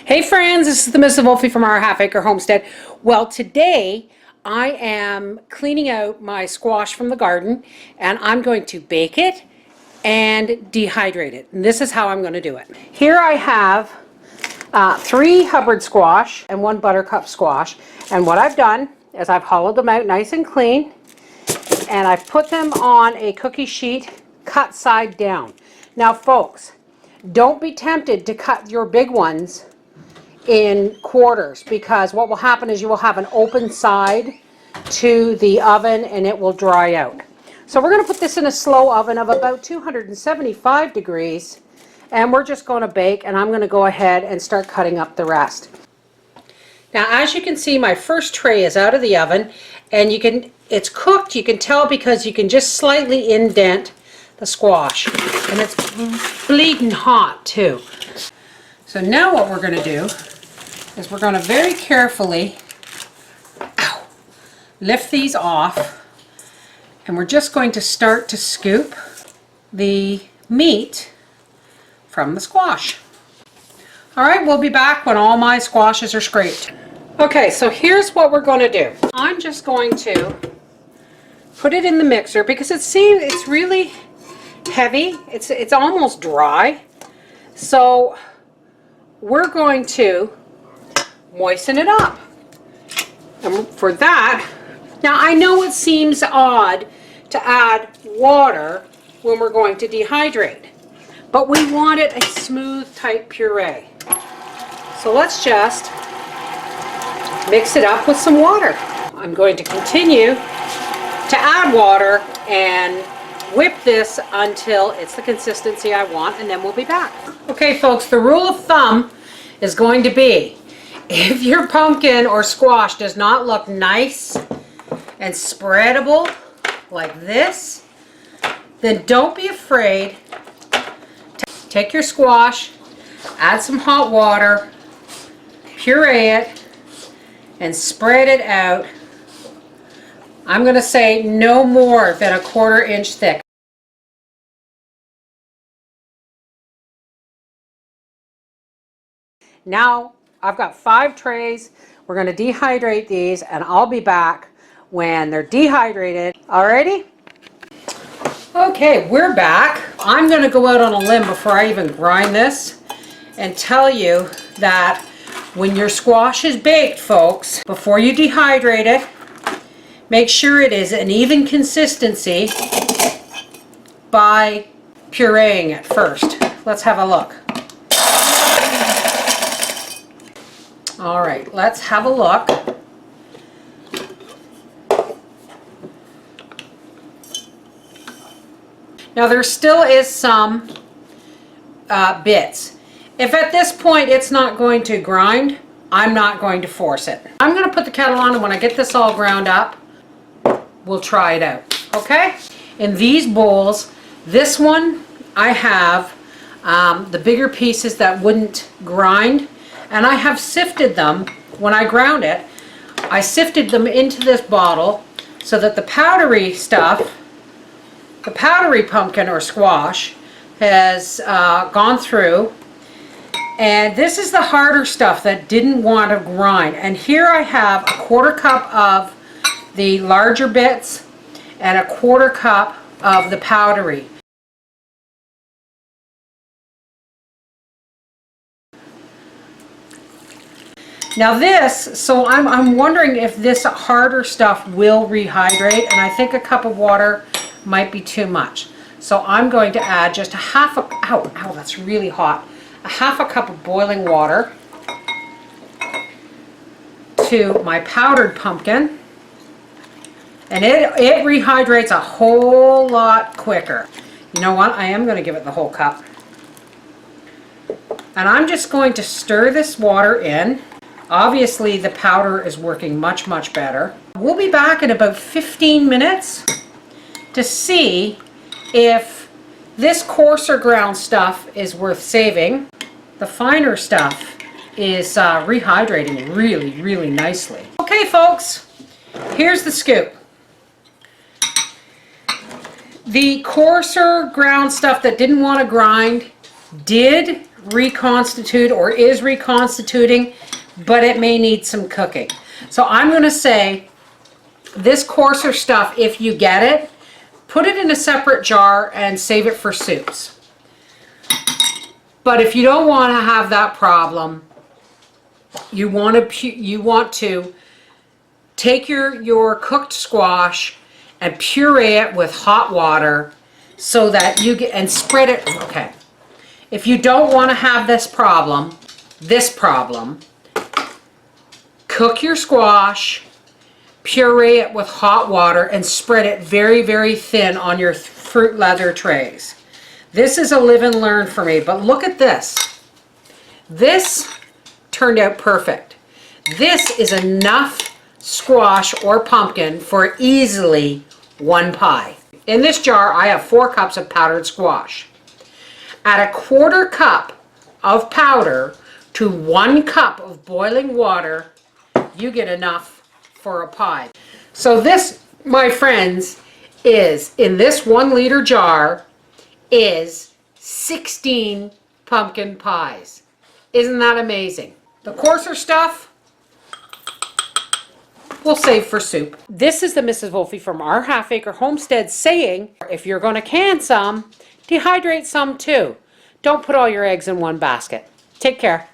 Hey friends, this is the Mrs. Volfie from our Half Acre Homestead. Well, today I am cleaning out my squash from the garden and I'm going to bake it and dehydrate it. And this is how I'm going to do it. Here I have 3 Hubbard squash and 1 buttercup squash. And what I've done is I've hollowed them out nice and clean and I've put them on a cookie sheet cut side down. Now folks, don't be tempted to cut your big ones in quarters, because what will happen is you will have an open side to the oven and it will dry out. So we're going to put this in a slow oven of about 275 degrees and we're just going to bake, and I'm going to go ahead and start cutting up the rest. Now as you can see, my first tray is out of the oven and it's cooked. You can tell because you can just slightly indent the squash, and it's bleeding hot too. So now what we're going to do is we're going to very carefully lift these off, and we're just going to start to scoop the meat from the squash. Alright, we'll be back when all my squashes are scraped. Okay, so here's what we're going to do. I'm just going to put it in the mixer because it's really heavy. It's almost dry. So we're going to moisten it up. And for that, now I know it seems odd to add water when we're going to dehydrate, but we want it a smooth type puree. So let's just mix it up with some water. I'm going to continue to add water and whip this until it's the consistency I want, and then we'll be back. Okay folks, the rule of thumb is going to be, if your pumpkin or squash does not look nice and spreadable like this, then don't be afraid. Take your squash, add some hot water, puree it, and spread it out. I'm going to say no more than a 1/4 inch thick. Now I've got 5 trays. We're going to dehydrate these and I'll be back when they're dehydrated. Alrighty? Okay, we're back. I'm going to go out on a limb before I even grind this and tell you that when your squash is baked, folks, before you dehydrate it, make sure it is an even consistency by pureeing it first. Let's have a look. All right, let's have a look. Now there still is some bits. If at this point it's not going to grind, I'm not going to force it. I'm going to put the kettle on, and when I get this all ground up, we'll try it out. Okay? In these bowls, this one I have the bigger pieces that wouldn't grind, and I have sifted them. When I ground it, I sifted them into this bottle so that the powdery stuff, the powdery pumpkin or squash, has gone through, and this is the harder stuff that didn't want to grind. And here I have a 1/4 cup of the larger bits and a 1/4 cup of the powdery. Now this, so I'm wondering if this harder stuff will rehydrate, and I think a cup of water might be too much. So I'm going to add just a half a, ow, that's really hot, a half a cup of boiling water to my powdered pumpkin, and it rehydrates a whole lot quicker. You know what, I am going to give it the whole cup. And I'm just going to stir this water in. Obviously the powder is working much, much better. We'll be back in about 15 minutes to see if this coarser ground stuff is worth saving. The finer stuff is rehydrating really, really nicely. Okay folks, here's the scoop. The coarser ground stuff that didn't want to grind did reconstitute or is reconstituting, but it may need some cooking. So I'm going to say this coarser stuff, if you get it, put it in a separate jar and save it for soups. But if you don't want to have that problem, you want to take your cooked squash and puree it with hot water so that you get, and spread it. Okay. If you don't want to have this problem, cook your squash, puree it with hot water, and spread it very, very thin on your fruit leather trays. This is a live and learn for me, but look at this. This turned out perfect. This is enough squash or pumpkin for easily one pie. In this jar, I have 4 cups of powdered squash. Add a 1/4 cup of powder to 1 cup of boiling water, you get enough for a pie. So this, my friends, is, in this 1 liter jar, is 16 pumpkin pies. Isn't that amazing? The coarser stuff, we'll save for soup. This is the Mrs. Volfie from our half-acre homestead saying, if you're going to can some, dehydrate some too. Don't put all your eggs in one basket. Take care.